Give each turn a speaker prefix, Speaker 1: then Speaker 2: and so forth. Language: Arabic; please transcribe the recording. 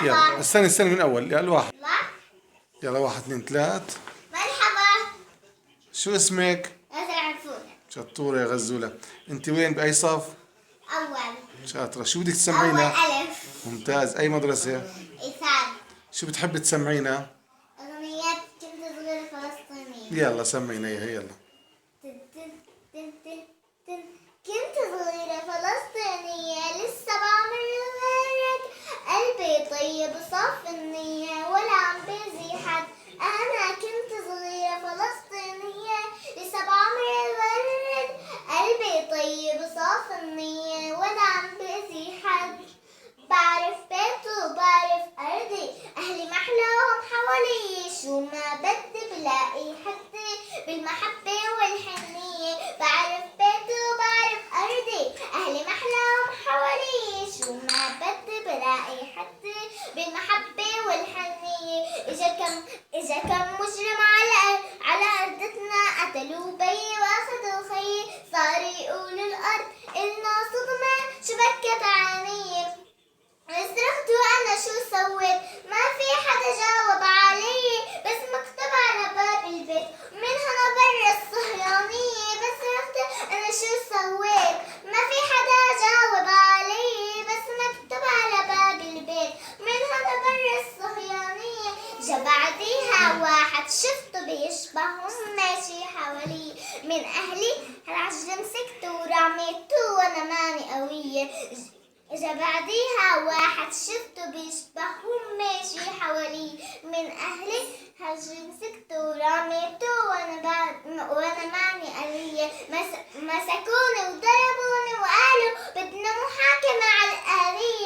Speaker 1: يلا
Speaker 2: مرحبا.
Speaker 1: استني من اول. يلا الواحد.
Speaker 2: الله.
Speaker 1: يلا 1 2 3.
Speaker 2: مرحبا.
Speaker 1: شو اسمك؟
Speaker 2: غزل عفونة.
Speaker 1: شطورة يا غزولة. انت وين بأي صف؟
Speaker 2: أول.
Speaker 1: شاطرة. شو بدك
Speaker 2: أول
Speaker 1: تسمعينا؟
Speaker 2: ألف.
Speaker 1: ممتاز. أي مدرسة؟
Speaker 2: إيثار.
Speaker 1: شو بتحبي تسمعينا؟
Speaker 2: أغنية كنت صغيرة فلسطينية.
Speaker 1: يلا سمعينا إياها يلا.
Speaker 2: تن تن تن تن تن. كنت صغيرة فلسطينية لسه بعمل الغرق، قلبي طيب صف النية ولا عم بأذي حد. أنا كنت صغيرة فلسطينية لسه بعمر الورد، قلبي طيب صف النية ولا عم بأذي حد. بعرف بيتي وبعرف أرضي، أهلي محلاهم حوالي، شو ما بدي بلاقي حدي بالمحبة والحنية. بعرف بيتي وبعرف أرضي، أهلي محلاهم حوالي، شو ما بدي بلاقي حدي بالمحبة والحنية. إجا كم مجرم على أرضتنا، قتلوا بيي وأخذوا خيي، صار يقولوا الأرض إلنا صدمة شبكت عيني. صرخت وانا شو سويت، ما في حدا جاوب علي، بس مكتوب على باب البيت من هنا برا الصهيونية. بس صرخت انا شو سويت، ما في حدا جاوب علي، بس مكتوب على باب البيت من هنا برا الصهيونية. جا بعديها واحد شفته بيشبههم ماشي حوالي، من اهلي هالعجل مسكته ورميته وانا ماني قوية. إجا بعديها واحد شفته بيشبههم ماشي حوالي، من أهلي هجي مسكته ورميته وأنا ماني قوية. مسكوني وضربوني وقالوا بدنا محاكمة على الآلية.